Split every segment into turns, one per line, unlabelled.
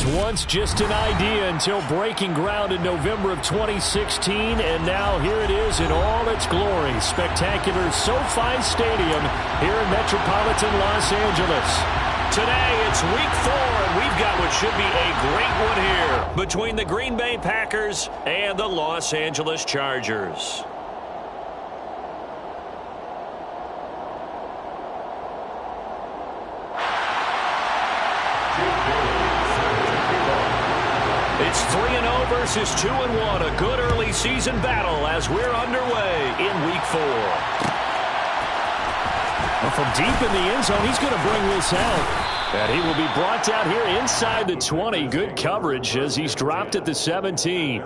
was once just an idea until breaking ground in November of 2016, and now here it is in all its glory. Spectacular SoFi Stadium here in metropolitan Los Angeles. Today, it's week 4, and we've got what should be a great one here between the Green Bay Packers and the Los Angeles Chargers. It's 3-0 versus 2-1, a good early season battle as we're underway in week 4. Well, from deep in the end zone, he's going to bring this out. And he will be brought down here inside the 20. Good coverage as he's dropped at the 17.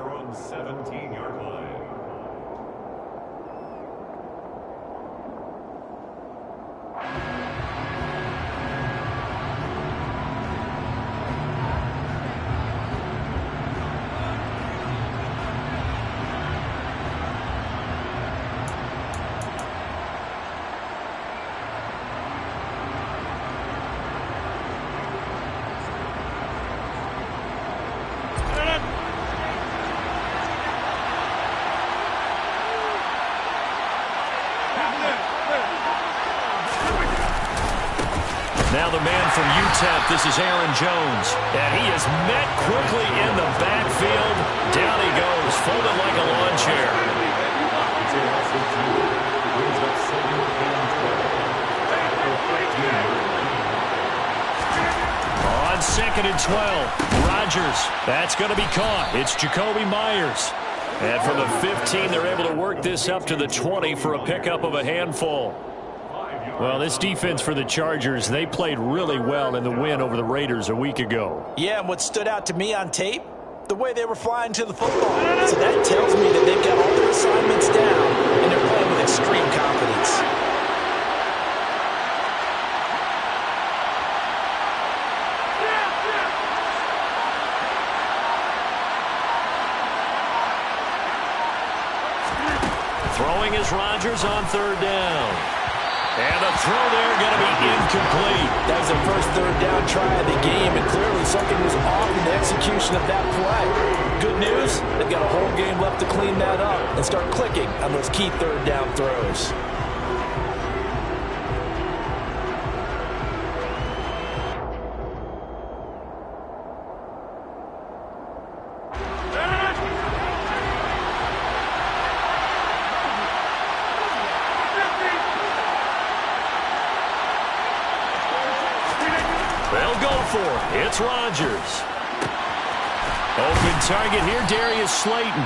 Now the man from UTEP, this is Aaron Jones. And he is met quickly in the backfield. Down he goes, folded like a lawn chair. On 2nd and 12, Rodgers. That's going to be caught. It's Jacoby Myers. And from the 15, they're able to work this up to the 20 for a pickup of a handful. Well, this defense for the Chargers, they played really well in the win over the Raiders a week ago.
Yeah, and what stood out to me on tape, the way they were flying to the football. So that tells me that they've got all their assignments down, and they're playing with extreme confidence.
Throwing is Rodgers on 3rd down. And the throw there going to be incomplete.
That was the first 3rd down try of the game, and clearly something was off in the execution of that play. Good news, they've got a whole game left to clean that up and start clicking on those key 3rd down throws.
They'll go for it. It's Rodgers. Open target here, Darius Slayton.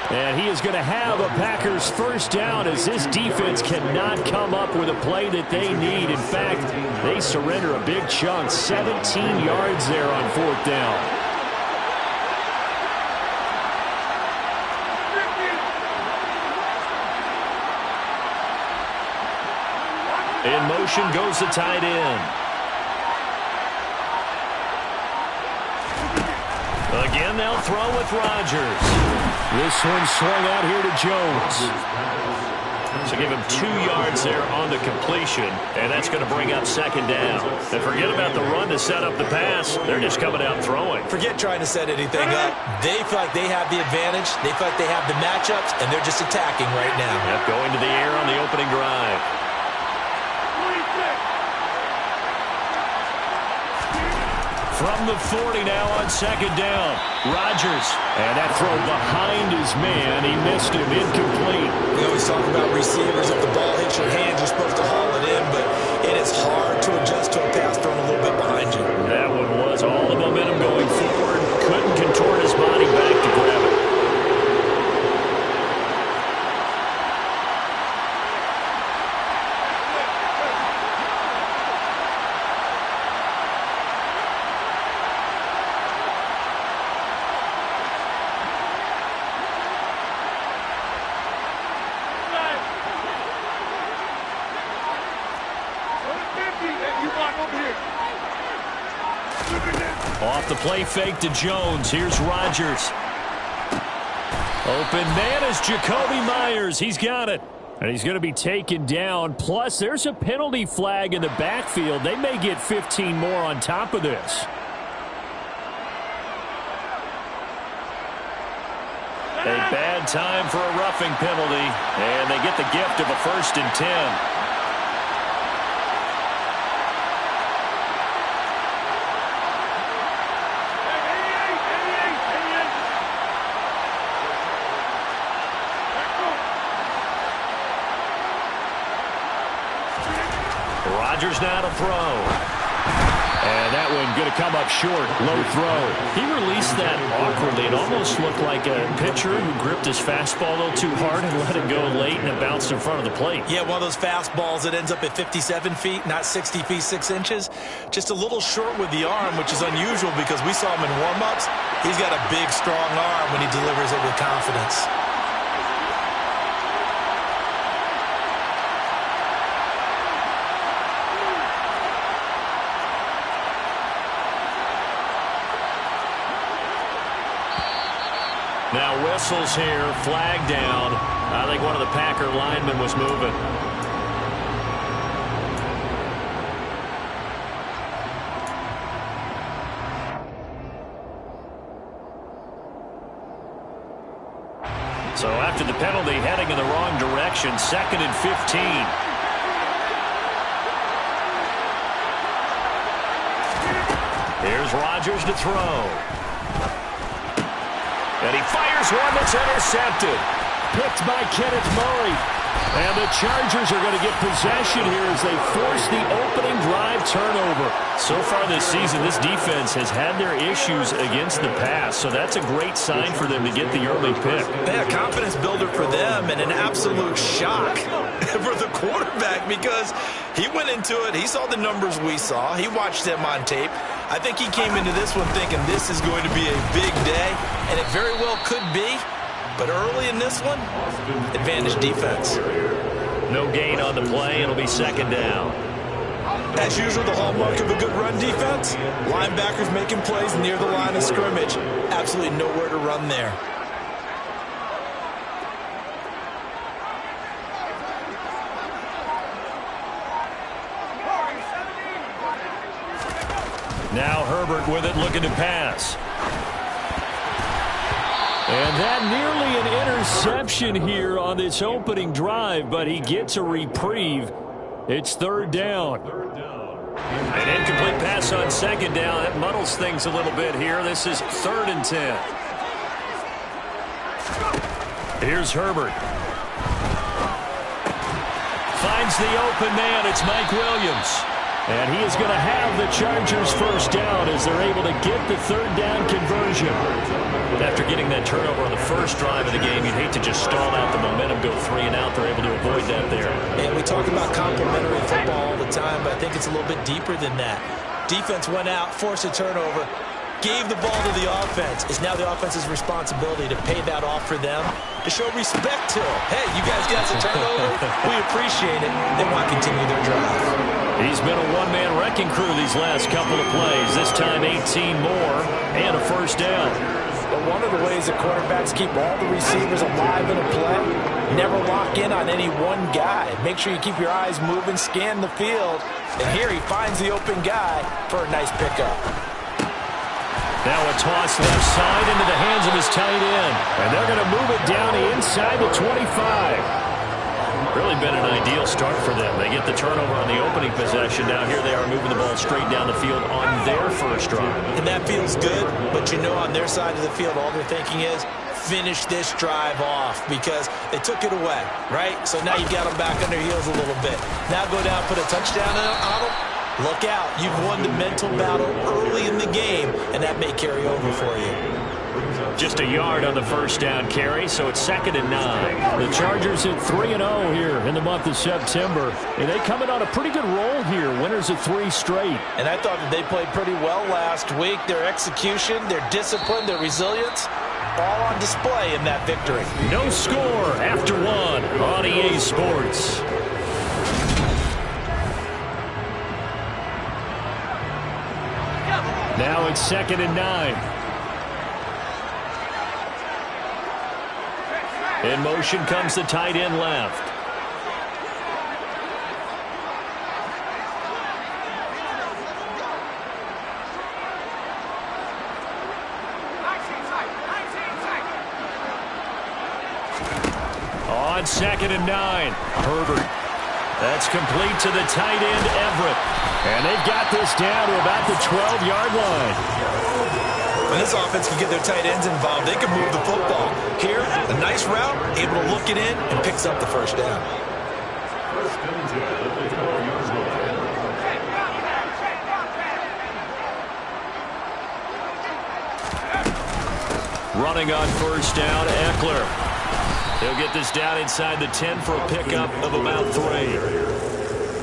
And he is going to have a Packers first down as this defense cannot come up with a play that they need. In fact, they surrender a big chunk. 17 yards there on 4th down. In motion goes the tight end. Again, they'll throw with Rodgers. This one swung out here to Jones. So give him 2 yards there on the completion, and that's going to bring up 2nd down. And forget about the run to set up the pass. They're just coming out throwing.
Forget trying to set anything up. They feel like they have the advantage. They feel like they have the matchups, and they're just attacking right now.
Yep, going to the air on the opening drive. From the 40 now on 2nd down. Rodgers. And that throw behind his man. He missed him. Incomplete.
We always talk about receivers. If the ball hits your hand, you're supposed to haul it in. But it is hard to adjust to a pass thrown a little bit behind you.
That one was all the momentum going forward. Couldn't contort his body back to grab it. Off the play fake to Jones. Here's Rodgers. Open man is Jacoby Myers. He's got it. And he's going to be taken down. Plus, there's a penalty flag in the backfield. They may get 15 more on top of this. A bad time for a roughing penalty, and they get the gift of a 1st and 10. Rodgers now to throw. And that one going to come up short. Low throw. He released that awkwardly. It almost looked like a pitcher who gripped his fastball a little too hard and let it go late, and it bounced in front of the plate.
Yeah, one of those fastballs that ends up at 57 feet, not 60 feet, 6 inches. Just a little short with the arm, which is unusual because we saw him in warm-ups. He's got a big, strong arm when he delivers it with confidence.
Now whistles here, flag down. I think one of the Packer linemen was moving. So after the penalty, heading in the wrong direction, 2nd and 15. Here's Rodgers to throw. And he fires one that's intercepted. Picked by Kenneth Murray. And the Chargers are going to get possession here as they force the opening drive turnover. So far this season, this defense has had their issues against the pass, so that's a great sign for them to get the early pick.
Yeah, a confidence builder for them and an absolute shock for the quarterback because he went into it. He saw the numbers we saw. He watched them on tape. I think he came into this one thinking this is going to be a big day, and it very well could be. But early in this one, advantage defense.
No gain on the play. It'll be 2nd down.
As usual, the hallmark of a good run defense, linebackers making plays near the line of scrimmage. Absolutely nowhere to run there.
Now Herbert with it, looking to pass. And that nearly an interception here on this opening drive, but he gets a reprieve. It's 3rd down. An incomplete pass on 2nd down. That muddles things a little bit here. This is 3rd and 10. Here's Herbert. Finds the open man. It's Mike Williams. And he is going to have the Chargers 1st down as they're able to get the 3rd down conversion. After getting that turnover on the first drive of the game, you'd hate to just stall out the momentum, go 3 and out. They're able to avoid that there.
And we talk about complementary football all the time, but I think it's a little bit deeper than that. Defense went out, forced a turnover, gave the ball to the offense. It's now the offense's responsibility to pay that off for them, to show respect to them. Hey, you guys got the turnover. We appreciate it. They want to continue their drive.
He's been a one-man wrecking crew these last couple of plays. This time 18 more and a 1st down.
But one of the ways that quarterbacks keep all the receivers alive in a play, never lock in on any one guy. Make sure you keep your eyes moving, scan the field. And here he finds the open guy for a nice pickup.
Now a toss left side into the hands of his tight end. And they're going to move it down inside the 25. Really been an ideal start for them. They get the turnover on the opening possession. Now here they are moving the ball straight down the field on their first drive.
And that feels good, but you know on their side of the field all they're thinking is finish this drive off because they took it away, right? So now you've got them back on their heels a little bit. Now go down, put a touchdown on them. Look out. You've won the mental battle early in the game, and that may carry over for you.
Just a yard on the 1st down carry, so it's 2nd and 9. The Chargers at 3-0 here in the month of September. And they come in on a pretty good roll here, winners of 3 straight.
And I thought that they played pretty well last week. Their execution, their discipline, their resilience, all on display in that victory.
No score after 1 on EA Sports. Now it's 2nd and 9. In motion comes the tight end left. 2nd and 9. Herbert. That's complete to the tight end, Everett. And they've got this down to about the 12-yard line.
When this offense can get their tight ends involved, they can move the football. Here, a nice route, able to look it in, and picks up the first down.
Running on first down, Eckler. He'll get this down inside the 10 for a pickup of about 3.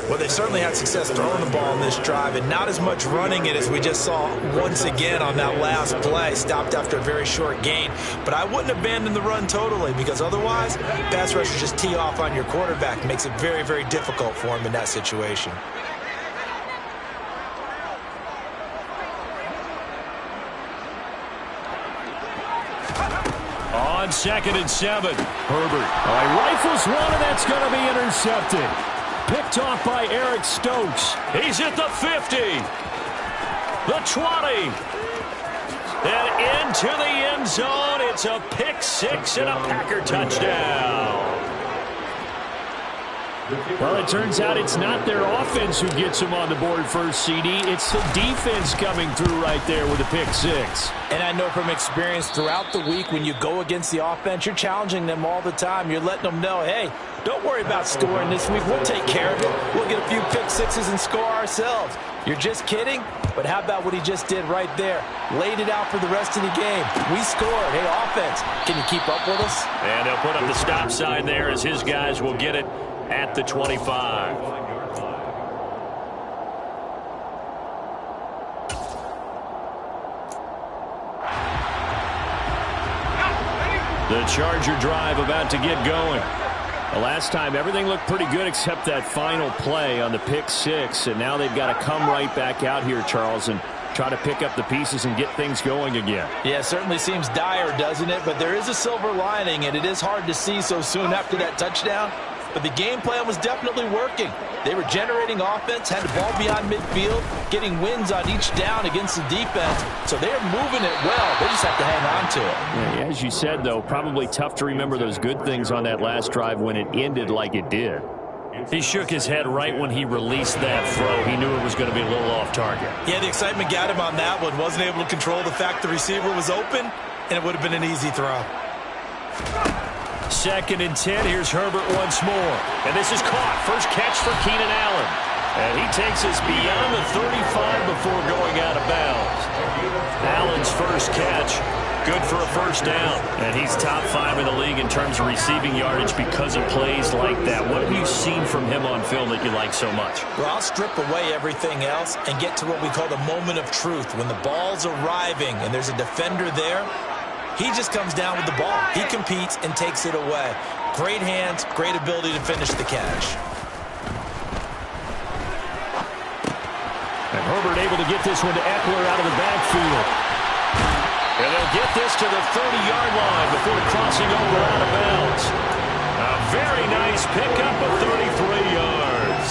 Well, they certainly had success throwing the ball in this drive, and not as much running it as we just saw once again on that last play. Stopped after a very short gain. But I wouldn't abandon the run totally, because otherwise, pass rushers just tee off on your quarterback. Makes it very, very difficult for him in that situation.
On 2nd and 7, Herbert. Rifles one, and that's going to be intercepted. Picked off by Eric Stokes. He's at the 50. The 20. And into the end zone. It's a pick 6 and a Packer touchdown. Well, it turns out it's not their offense who gets them on the board first, CD. It's the defense coming through right there with a pick 6.
And I know from experience throughout the week, when you go against the offense, you're challenging them all the time. You're letting them know, hey, don't worry about scoring this week. We'll take care of it. We'll get a few pick 6s and score ourselves. You're just kidding? But how about what he just did right there? Laid it out for the rest of the game. We scored. Hey, offense, can you keep up with us?
And they'll put up the stop sign there as his guys will get it at the 25. The Charger drive about to get going. The last time everything looked pretty good except that final play on the pick 6, and now they've got to come right back out here, Charles, and try to pick up the pieces and get things going again.
Yeah, it certainly seems dire, doesn't it? But there is a silver lining, and it is hard to see so soon after that touchdown. But the game plan was definitely working. They were generating offense, had the ball beyond midfield, getting wins on each down against the defense. So they're moving it well. They just have to hang on to it.
Yeah, as you said, though, probably tough to remember those good things on that last drive when it ended like it did. He shook his head right when he released that throw. He knew it was going to be a little off target.
Yeah, the excitement got him on that one. Wasn't able to control the fact the receiver was open, and it would have been an easy throw.
2nd and 10. Here's Herbert once more. And this is caught. First catch for Keenan Allen. And he takes us beyond the 35 before going out of bounds. Allen's first catch. Good for a first down. And he's top 5 in the league in terms of receiving yardage because of plays like that. What have you seen from him on film that you like so much?
Well, I'll strip away everything else and get to what we call the moment of truth. When the ball's arriving and there's a defender there, he just comes down with the ball. He competes and takes it away. Great hands, great ability to finish the catch.
And Herbert able to get this one to Eckler out of the backfield. And they'll get this to the 30-yard line before crossing over out of bounds. A very nice pickup of 33 yards.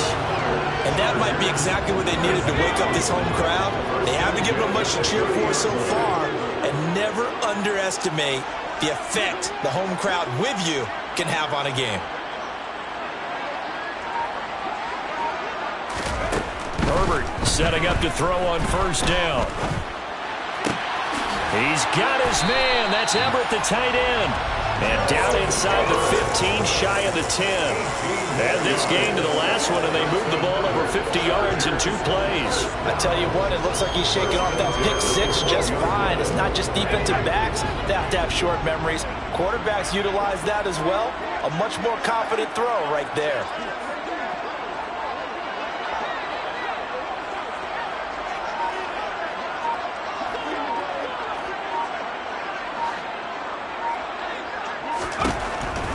And that might be exactly what they needed to wake up this home crowd. They haven't given them much to cheer for so far. And never underestimate the effect the home crowd with you can have on a game.
Herbert setting up to throw on first down. He's got his man. That's Everett, the tight end. And down inside the 15, shy of the 10. And this game to the last one, and they moved the ball over 50 yards in 2 plays.
I tell you what, it looks like he's shaking off that pick 6 just fine. It's not just defensive backs that have to have short memories. Quarterbacks utilize that as well. A much more confident throw right there.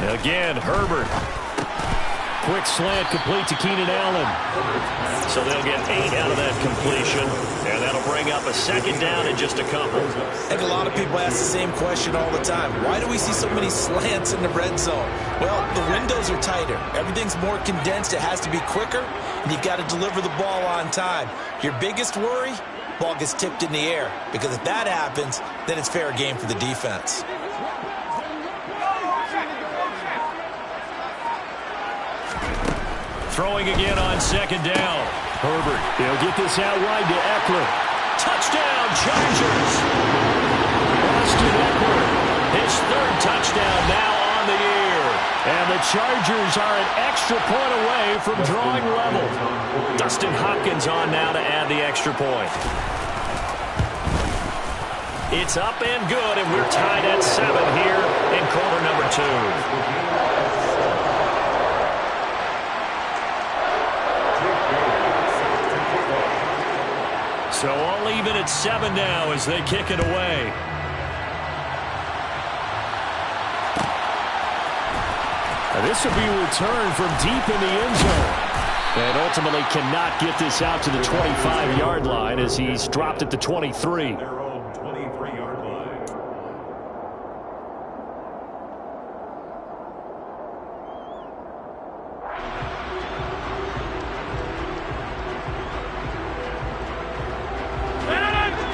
Again, Herbert. Quick slant complete to Keenan Allen. So they'll get 8 out of that completion, and that'll bring up a 2nd down in just a couple.
I think a lot of people ask the same question all the time. Why do we see so many slants in the red zone? Well, the windows are tighter. Everything's more condensed. It has to be quicker, and you've got to deliver the ball on time. Your biggest worry? Ball gets tipped in the air, because if that happens, then it's fair game for the defense.
throwing again on second down. Herbert, he'll get this out wide to Eckler. Touchdown, Chargers. Austin Eckler, his third touchdown now on the year. And the Chargers are an extra point away from drawing level. Dustin Hopkins on now to add the extra point. It's up and good, and we're tied at 7 here in quarter number 2. So all even at 7 now as they kick it away. And this will be returned from deep in the end zone. And ultimately cannot get this out to the 25-yard line as he's dropped at the 23.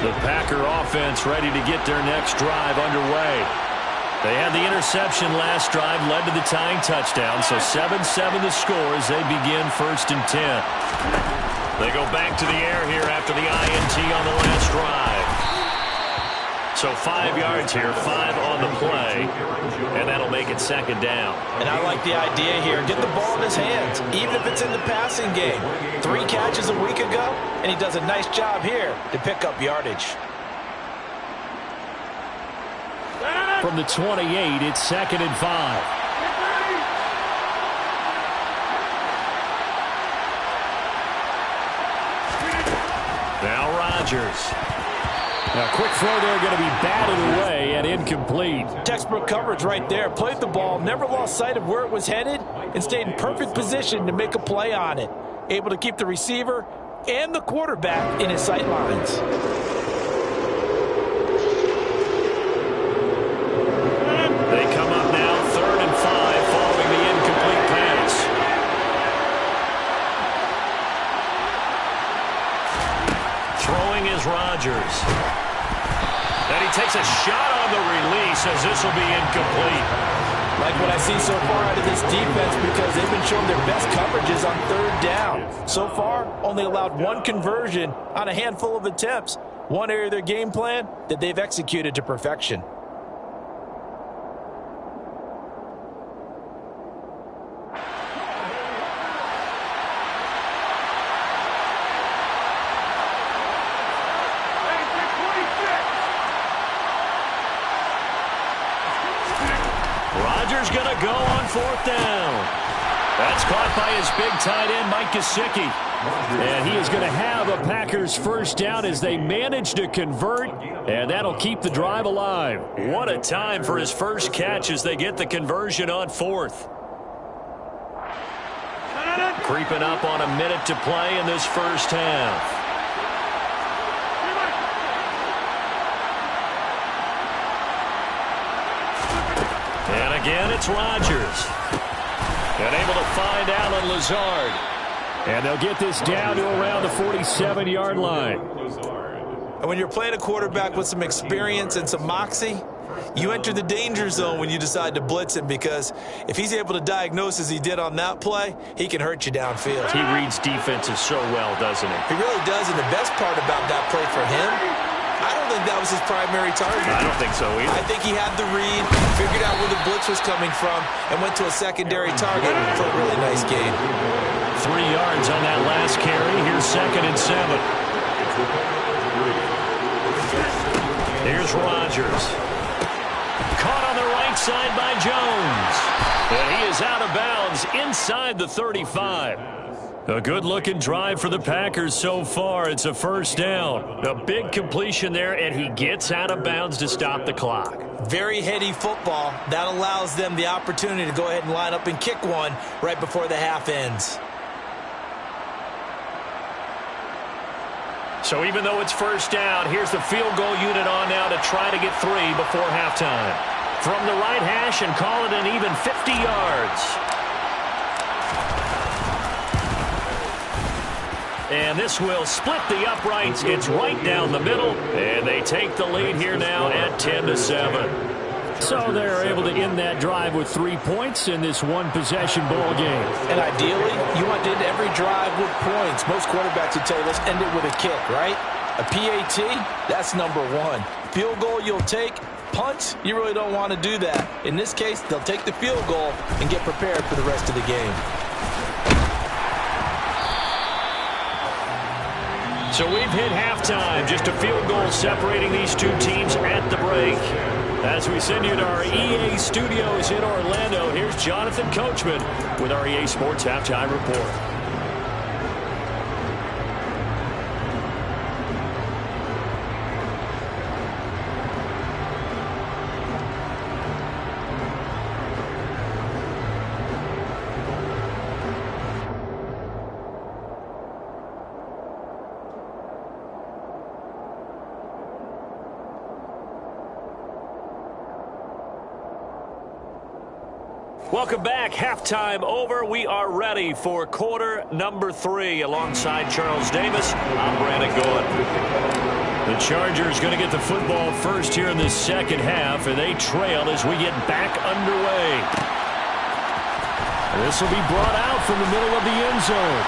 The Packer offense ready to get their next drive underway. They had the interception last drive, led to the tying touchdown, so 7-7 the score as they begin 1st and 10. They go back to the air here after the INT on the last drive. So 5 yards here, 5 on the play, and that'll make it 2nd down.
And I like the idea here. Get the ball in his hands, even if it's in the passing game. 3 catches a week ago, and he does a nice job here to pick up yardage.
From the 28, it's 2nd and 5. Now Rodgers. Now, quick throw there, going to be batted away and incomplete.
Textbook coverage right there. Played the ball, never lost sight of where it was headed, and stayed in perfect position to make a play on it. Able to keep the receiver and the quarterback in his sight lines.
They come up now, 3rd and 5, following the incomplete pass. Throwing is Rodgers. And he takes a shot on the release as this will be incomplete.
Like what I see so far out of this defense because they've been showing their best coverages on 3rd down. So far, only allowed 1 conversion on a handful of attempts. One area of their game plan that they've executed to perfection.
Rodgers going to go on 4th down. That's caught by his big tight end, Mike Gesicki. And he is going to have a Packers 1st down as they manage to convert, and that'll keep the drive alive. What a time for his first catch as they get the conversion on 4th. Creeping up on a minute to play in this first half. And again, it's Rodgers. And able to find Allen Lazard. And they'll get this down to around the 47-yard line.
And when you're playing a quarterback with some experience and some moxie, you enter the danger zone when you decide to blitz him because if he's able to diagnose as he did on that play, he can hurt you downfield.
He reads defenses so well, doesn't he?
He really does, and the best part about that play for him, I don't think that was his primary target.
I don't think so either.
I think he had the read, figured out where the blitz was coming from, and went to a secondary target for a really nice gain.
3 yards on that last carry. Here's 2nd and 7. Here's Rodgers. Caught on the right side by Jones. And he is out of bounds inside the 35. A good-looking drive for the Packers so far. It's a 1st down. A big completion there, and he gets out of bounds to stop the clock.
Very heady football. That allows them the opportunity to go ahead and line up and kick one right before the half ends.
So even though it's 1st down, here's the field goal unit on now to try to get 3 before halftime. From the right hash and call it an even 50 yards. And this will split the uprights. It's right down the middle. And they take the lead here now at 10-7. So they're able to end that drive with 3 points in this one-possession ball game.
And ideally, you want to end every drive with points. Most quarterbacks would tell you, let's end it with a kick, right? A PAT, that's number one. Field goal you'll take. Punts, you really don't want to do that. In this case, they'll take the field goal and get prepared for the rest of the game.
So we've hit halftime. Just a field goal separating these two teams at the break. As we send you to our EA studios in Orlando, here's Jonathan Coachman with our EA Sports Halftime Report. Welcome back. Halftime over. We are ready for quarter number 3. Alongside Charles Davis, I'm Brandon Gould. The Chargers going to get the football first here in the second half, and they trail as we get back underway. This will be brought out from the middle of the end zone.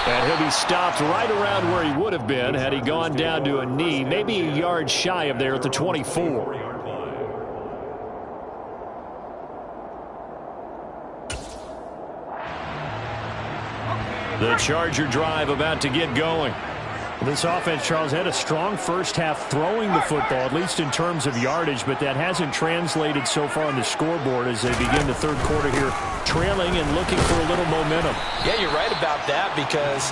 And he'll be stopped right around where he would have been had he gone down to a knee, maybe a yard shy of there at the 24. The Charger drive about to get going. This offense, Charles, had a strong first half throwing the football, at least in terms of yardage, but that hasn't translated so far on the scoreboard as they begin the third quarter here, trailing and looking for a little momentum.
Yeah, you're right about that because,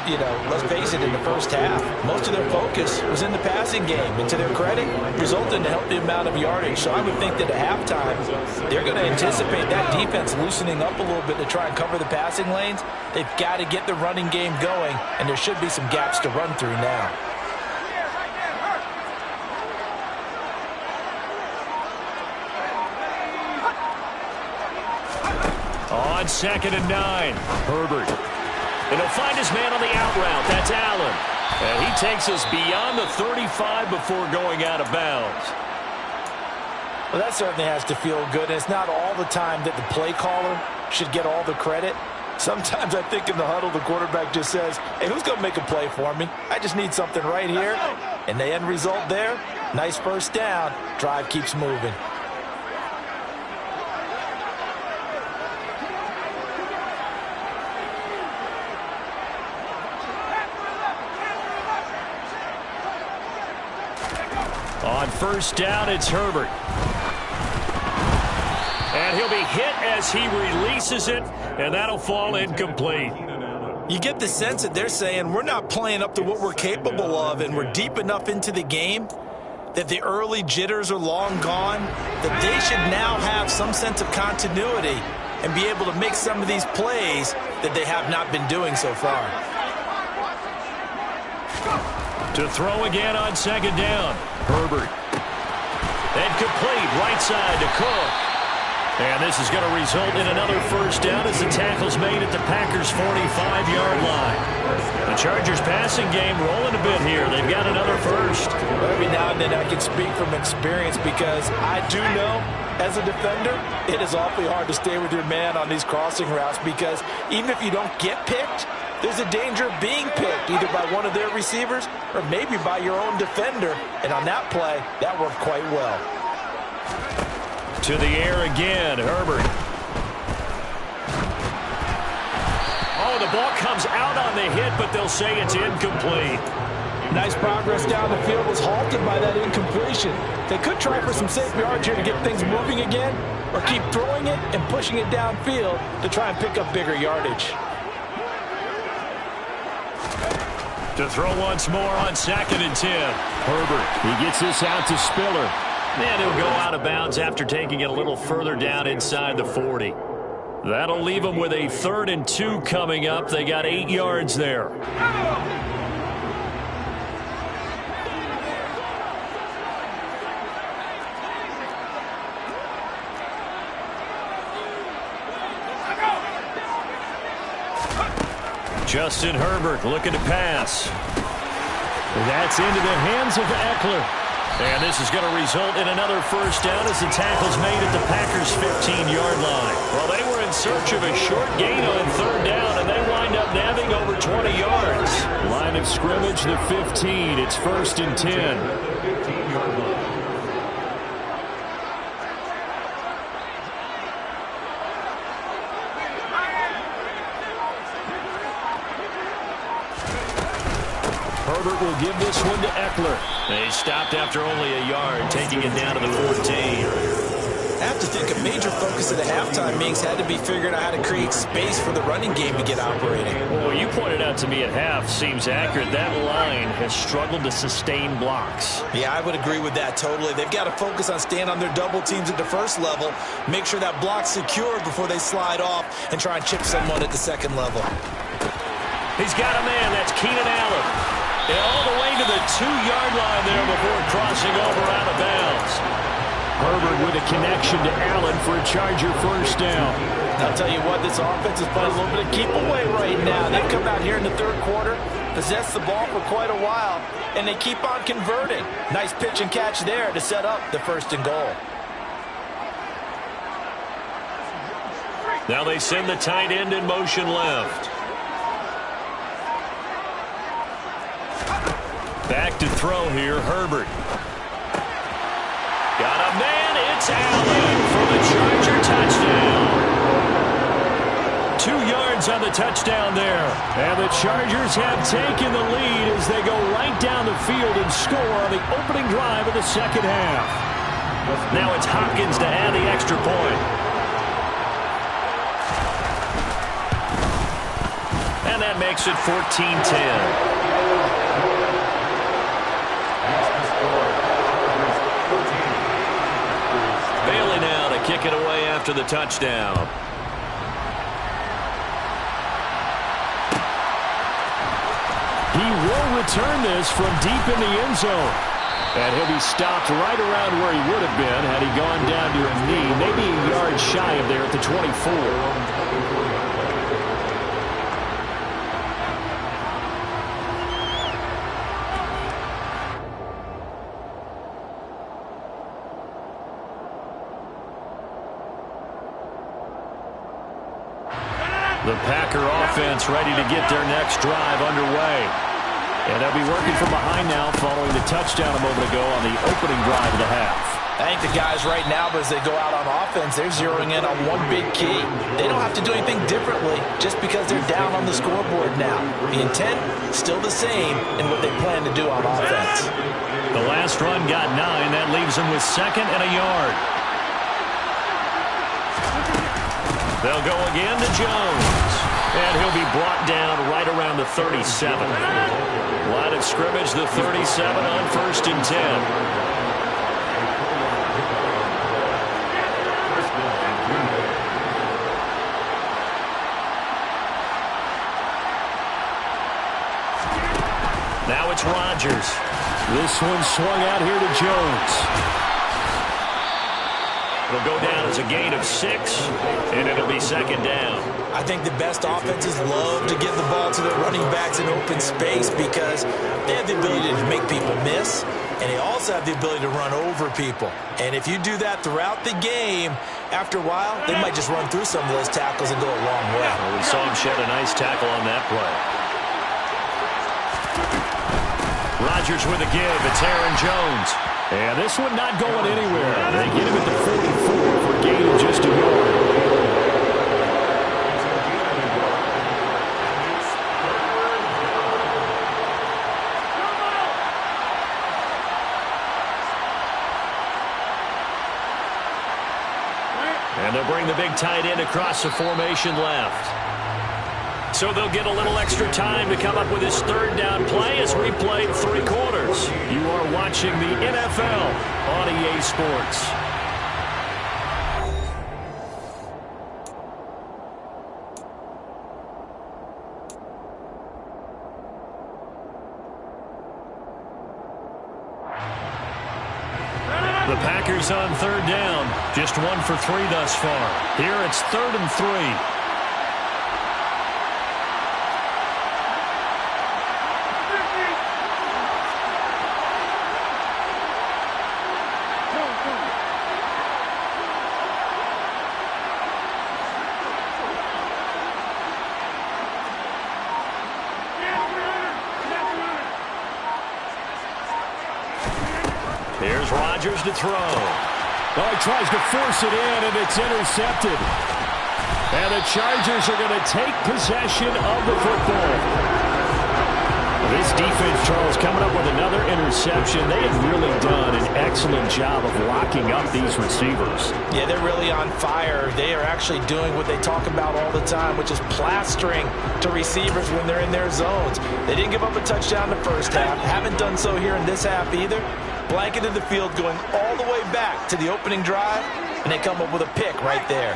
let's face it, in the first half, most of their focus was in the passing game. And to their credit, resulted in a healthy amount of yardage. So I would think that at halftime, they're going to anticipate that defense loosening up a little bit to try and cover the passing lanes. They've got to get the running game going, and there should be some gaps to run through now.
On 2nd and 9, Herbert. And he'll find his man on the out route. That's Allen. And he takes us beyond the 35 before going out of bounds.
Well, that certainly has to feel good. And it's not all the time that the play caller should get all the credit. Sometimes I think in the huddle, the quarterback just says, hey, who's going to make a play for me? I just need something right here. And the end result there, nice first down. Drive keeps moving.
On first down, it's Herbert. And he'll be hit as he releases it, and that'll fall incomplete.
You get the sense that they're saying we're not playing up to what we're capable of, and we're deep enough into the game that the early jitters are long gone, that they should now have some sense of continuity and be able to make some of these plays that they have not been doing so far.
To throw again on 2nd down, Herbert. And complete right side to Cook. And this is going to result in another first down as the tackle's made at the Packers' 45-yard line. The Chargers' passing game rolling a bit here. They've got another first.
Every now and then I can speak from experience because I do know, as a defender, it is awfully hard to stay with your man on these crossing routes because even if you don't get picked, there's a danger of being picked either by one of their receivers or maybe by your own defender. And on that play, that worked quite well.
To the air again, Herbert. Oh, the ball comes out on the hit, but they'll say it's incomplete.
Nice progress down the field was halted by that incompletion. They could try for some safe yards here to get things moving again, or keep throwing it and pushing it downfield to try and pick up bigger yardage.
To throw once more on 2nd and 10. Herbert, he gets this out to Spiller. And he'll go out of bounds after taking it a little further down inside the 40. That'll leave them with a 3rd and 2 coming up. They got 8 yards there. Justin Herbert looking to pass. That's into the hands of Eckler. And this is going to result in another first down as the tackle's made at the Packers' 15-yard line. Well, they were in search of a short gain on third down, and they wind up nabbing over 20 yards. Line of scrimmage, the 15. It's 1st and 10. Herbert will give this one to Eckler. They stopped after only a yard, taking it down to the 14.
I have to think a major focus of the halftime meetings had to be figuring out how to create space for the running game to get operating.
Well, what you pointed out to me at half seems accurate. That line has struggled to sustain blocks.
Yeah, I would agree with that totally. They've got to focus on staying on their double teams at the first level, make sure that block's secure before they slide off and try and chip someone at the second level.
He's got a man. That's Keenan Allen. And all the way to the 2-yard line there before crossing over out of bounds. Herbert with a connection to Allen for a Charger first down.
I'll tell you what, this offense is playing a little bit of keep away right now. They've come out here in the third quarter, possessed the ball for quite a while, and they keep on converting. Nice pitch and catch there to set up the 1st and goal.
Now they send the tight end in motion left. Back to throw here, Herbert. Got a man, it's Allen for the Charger touchdown. 2 yards on the touchdown there. And the Chargers have taken the lead as they go right down the field and score on the opening drive of the second half. Now it's Hopkins to add the extra point. And that makes it 14-10. Bailey now to kick it away after the touchdown. He will return this from deep in the end zone. And he'll be stopped right around where he would have been had he gone down to a knee, maybe a yard shy of there at the 24. The Packer offense ready to get their next drive underway. And they'll be working from behind now following the touchdown a moment ago on the opening drive of the half.
I think the guys right now, as they go out on offense, they're zeroing in on one big key. They don't have to do anything differently just because they're down on the scoreboard now. The intent, still the same in what they plan to do on offense.
The last run got 9. That leaves them with 2nd and a yard. They'll go again to Jones. And he'll be brought down right around the 37. Line of scrimmage, the 37 on 1st and 10. Now it's Rodgers. This one swung out here to Jones. It'll go down as a gain of 6, and it'll be 2nd down.
I think the best offenses love to get the ball to their running backs in open space because they have the ability to make people miss, and they also have the ability to run over people. And if you do that throughout the game, after a while, they might just run through some of those tackles and go a long way.
Well, we saw him shed a nice tackle on that play. Rodgers with a give. It's Aaron Jones. And this one not going anywhere. They get him at the 44 for a gain of just a yard. And they'll bring the big tight end across the formation left. So they'll get a little extra time to come up with his 3rd down play as we played 3 quarters. You are watching the NFL on EA Sports. The Packers on 3rd down. Just 1 for 3 thus far. Here it's 3rd and 3. Here's Rodgers to throw. Oh, he tries to force it in, and it's intercepted. And the Chargers are going to take possession of the football. This defense, Charles, coming up with another interception. They have really done an excellent job of locking up these receivers.
Yeah, they're really on fire. They are actually doing what they talk about all the time, which is plastering to receivers when they're in their zones. They didn't give up a touchdown the first half. Haven't done so here in this half either. Blanketed the field going all the way back to the opening drive, and they come up with a pick right there.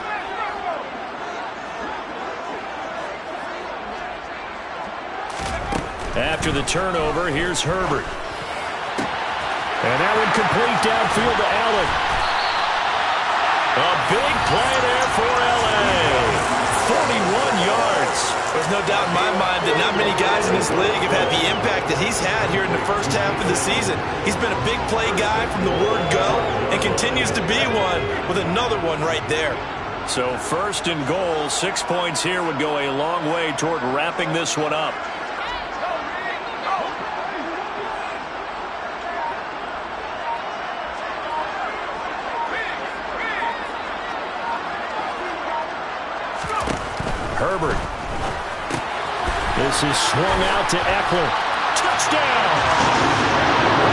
After the turnover, here's Herbert. And that one complete downfield to Allen. A big play there for L.A. 41 yards.
There's no doubt in my mind that not many guys in this league have had the impact that he's had here in the first half of the season. He's been a big play guy from the word go and continues to be one with another one right there.
So first and goal, 6 points here would go a long way toward wrapping this one up. Herbert. This is swung out to Eckler. Touchdown!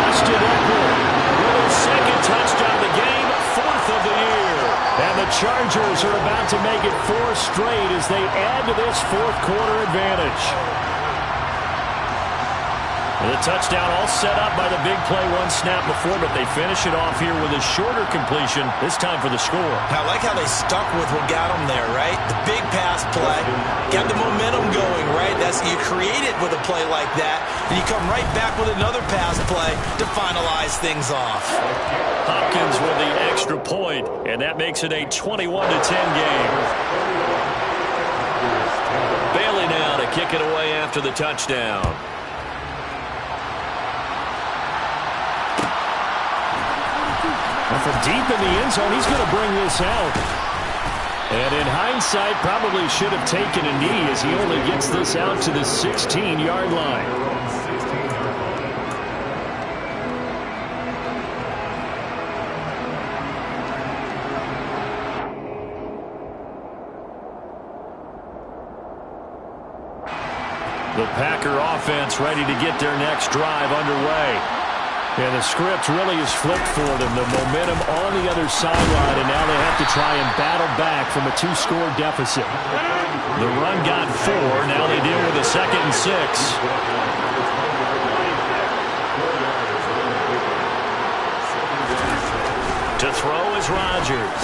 Austin Eckler with his second touchdown of the game, 4th of the year. And the Chargers are about to make it 4 straight as they add to this 4th quarter advantage. The touchdown all set up by the big play one snap before, but they finish it off here with a shorter completion, this time for the score.
I like how they stuck with what got them there, right? The big pass play, got the momentum going, right? You create it with a play like that, and you come right back with another pass play to finalize things off.
Hopkins with the extra point, and that makes it a 21-10 game. Bailey now to kick it away after the touchdown. From deep in the end zone, he's going to bring this out. And in hindsight, probably should have taken a knee as he only gets this out to the 16-yard line. The Packer offense ready to get their next drive underway. And the script really is flipped for them. The momentum on the other sideline, and now they have to try and battle back from a 2-score deficit. The run got 4. Now they deal with a 2nd and 6. To throw is Rodgers.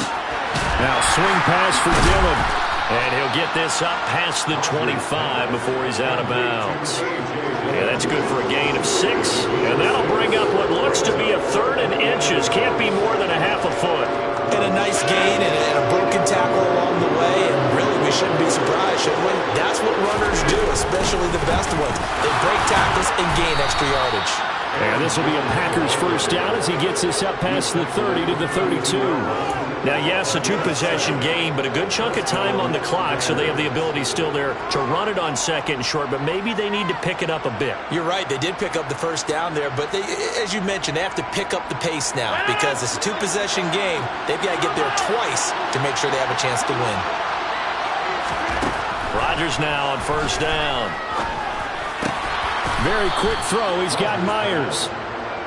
Now swing pass for Dillon. And he'll get this up past the 25 before he's out of bounds. Yeah, that's good for a gain of 6. And that'll bring up what looks to be a 3rd and inches. Can't be more than a half a foot.
And a nice gain and a broken tackle along the way. And really, we shouldn't be surprised, should we? That's what runners do, especially the best ones. They break tackles and gain extra yardage.
And this will be a Packers first down as he gets this up past the 30 to the 32. Now, yes, a 2-possession game, but a good chunk of time on the clock, so they have the ability still there to run it on 2nd and short, but maybe they need to pick it up a bit.
You're right. They did pick up the first down there, but as you mentioned, they have to pick up the pace now because it's a 2-possession game. They've got to get there twice to make sure they have a chance to win.
Rodgers now on first down. Very quick throw. He's got Myers.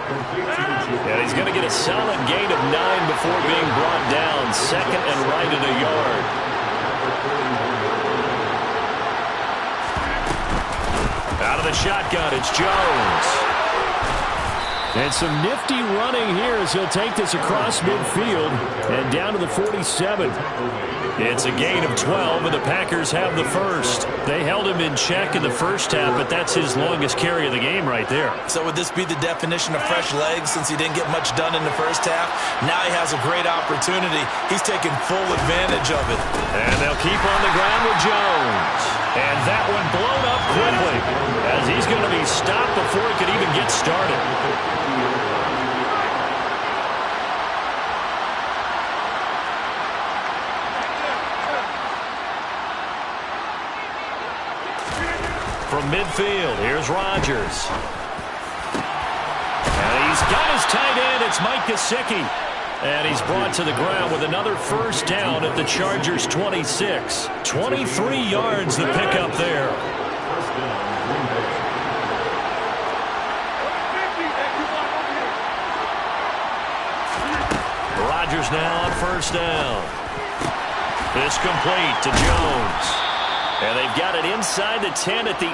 And he's going to get a solid gain of 9 before being brought down. 2nd and right at a yard. Out of the shotgun, it's Jones. And some nifty running here as he'll take this across midfield and down to the 47. It's a gain of 12, and the Packers have the first. They held him in check in the first half, but that's his longest carry of the game right there.
So would this be the definition of fresh legs since he didn't get much done in the first half? Now he has a great opportunity. He's taking full advantage of it.
And they'll keep on the ground with Jones. And that one blown up quickly as he's going to be stopped before he could even get started. From midfield, here's Rodgers. He's got his tight end. It's Mike Gesicki. And he's brought to the ground with another first down at the Chargers' 26. 23 yards the pickup there. Rodgers now on first down. It's complete to Jones. And they've got it inside the 10 at the 8.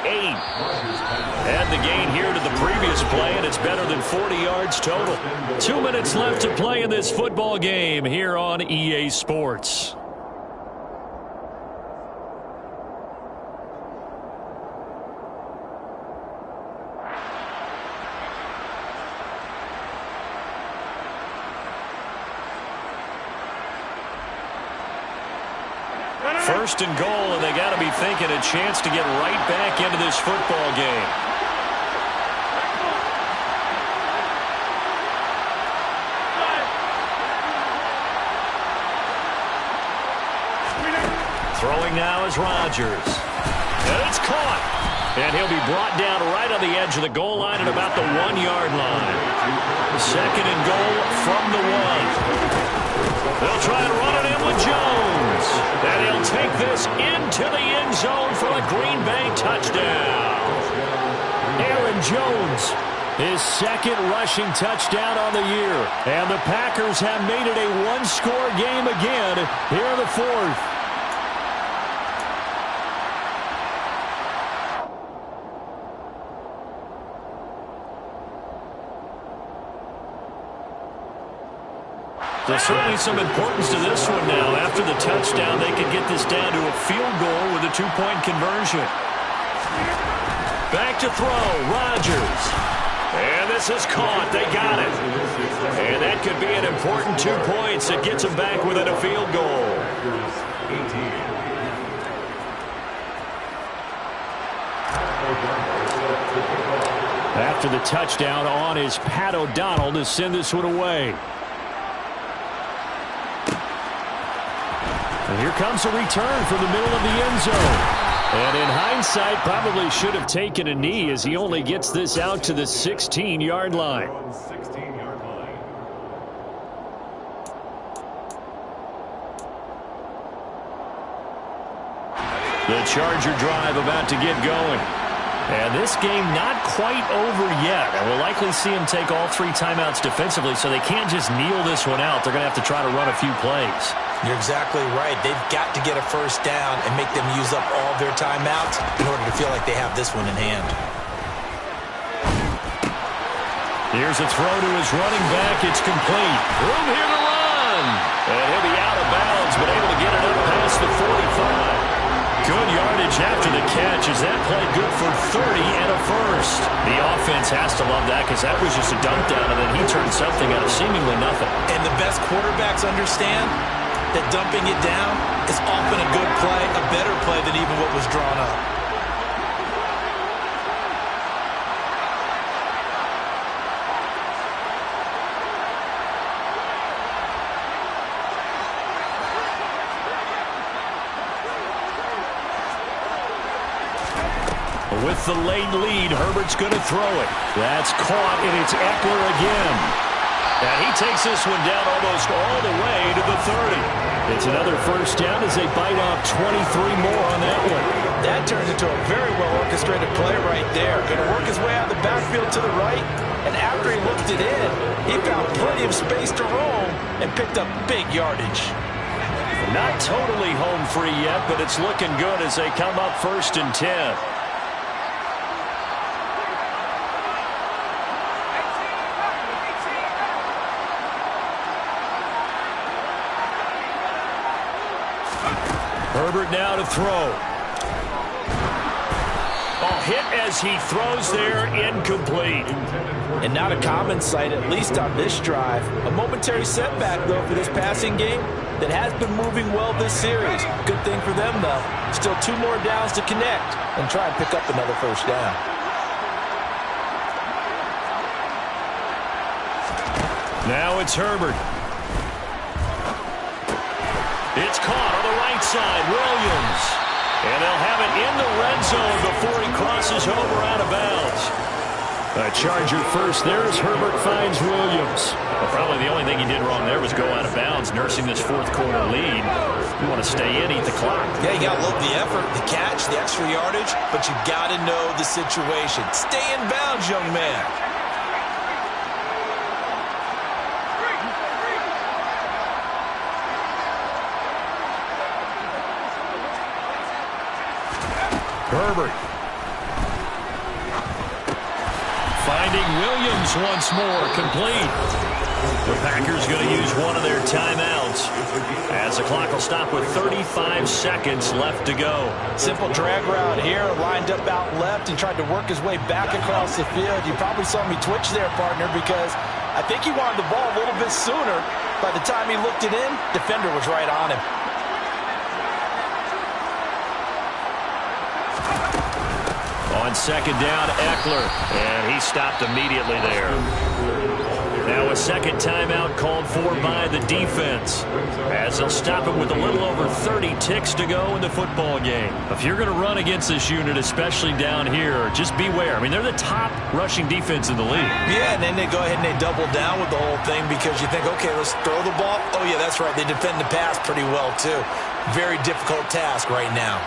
Add the gain here to the previous play, and it's better than 40 yards total. 2 minutes left to play in this football game here on EA Sports. First and goal, and they got to be thinking a chance to get right back into this football game. Throwing now is Rodgers. And it's caught. And he'll be brought down right on the edge of the goal line at about the 1-yard line. Second and goal from the 1. They'll try and run it in with Jones. And he'll take this into the end zone for a Greenbay touchdown. Aaron Jones, his second rushing touchdown on the year. And the Packers have made it a one-score game again here in the fourth. There's certainly some importance to this one now. After the touchdown, they could get this down to a field goal with a 2-point conversion. Back to throw, Rodgers. And this is caught. They got it. And that could be an important 2 points that gets them back within a field goal. After the touchdown, on is Pat O'Donnell to send this one away. And here comes a return from the middle of the end zone. And in hindsight, probably should have taken a knee as he only gets this out to the 16-yard line. The Charger drive about to get going. And this game not quite over yet. And we'll likely see him take all 3 timeouts defensively, so they can't just kneel this one out. They're going to have to try to run a few plays.
You're exactly right. They've got to get a first down and make them use up all their timeouts in order to feel like they have this one in hand.
Here's a throw to his running back. It's complete. Room here to run. And he'll be out of bounds, but able to get it up past the 45. Good yardage after the catch. Is that play good for 30 and a first? The offense has to love that because that was just a dump down, and then he turned something out of seemingly nothing.
And the best quarterbacks understand that dumping it down is often a good play, a better play than even what was drawn up.
With the late lead, Herbert's going to throw it. That's caught, and it's Eckler again. And he takes this one down almost all the way to the 30. It's another first down as they bite off 23 more on that one.
That turns into a very well-orchestrated play right there. Going to work his way out of the backfield to the right, and after he looked it in, he found plenty of space to roam and picked up big yardage.
Not totally home free yet, but it's looking good as they come up 1st and 10. Herbert now to throw. Hit as he throws there, incomplete.
And not a common sight, at least on this drive. A momentary setback, though, for this passing game that has been moving well this series. Good thing for them, though. Still 2 more downs to connect and try and pick up another first down.
Now it's Herbert. It's caught on the right side. Williams. And they'll have it in the red zone before he crosses over out of bounds. A Charger first there as Herbert finds Williams.
Well, probably the only thing he did wrong there was go out of bounds, nursing this fourth quarter lead. You want to stay in, eat the clock.
Yeah, you got to love the effort, the catch, the extra yardage, but you got to know the situation. Stay in bounds, young man.
Herbert. Finding Williams once more, complete. The Packers going to use one of their timeouts as the clock will stop with 35 seconds left to go.
Simple drag route here, lined up out left and tried to work his way back across the field. You probably saw me twitch there, partner, because I think he wanted the ball a little bit sooner. By the time he looked it in, defender was right on him.
On second down, Eckler, and he stopped immediately there. Now a second timeout called for by the defense, as they'll stop it with a little over 30 ticks to go in the football game. If you're going to run against this unit, especially down here, just beware. I mean, they're the top rushing defense in the league.
Yeah, and then they go ahead and they double down with the whole thing because you think, okay, let's throw the ball. Oh, yeah, that's right. They defend the pass pretty well, too. Very difficult task right now.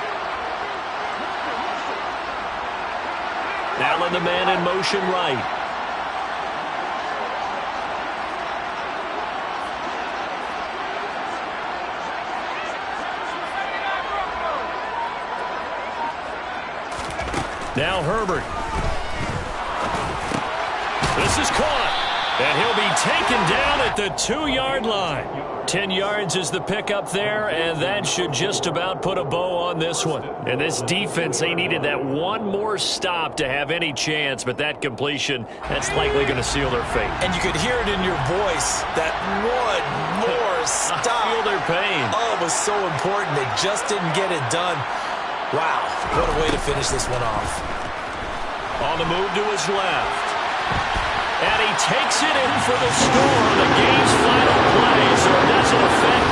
Allen, the man in motion right. Now Herbert. This is caught. And he'll be taken down at the 2-yard line. 10 yards is the pickup there, and that should just about put a bow on this one. And this defense, they needed that one more stop to have any chance, but that completion, that's likely going to seal their fate.
And you could hear it in your voice, that one more stop.
I feel their pain.
Oh, it was so important. They just didn't get it done. Wow, what a way to finish this one off.
On the move to his left. And he takes it in for the score on the game's final play, so it doesn't affect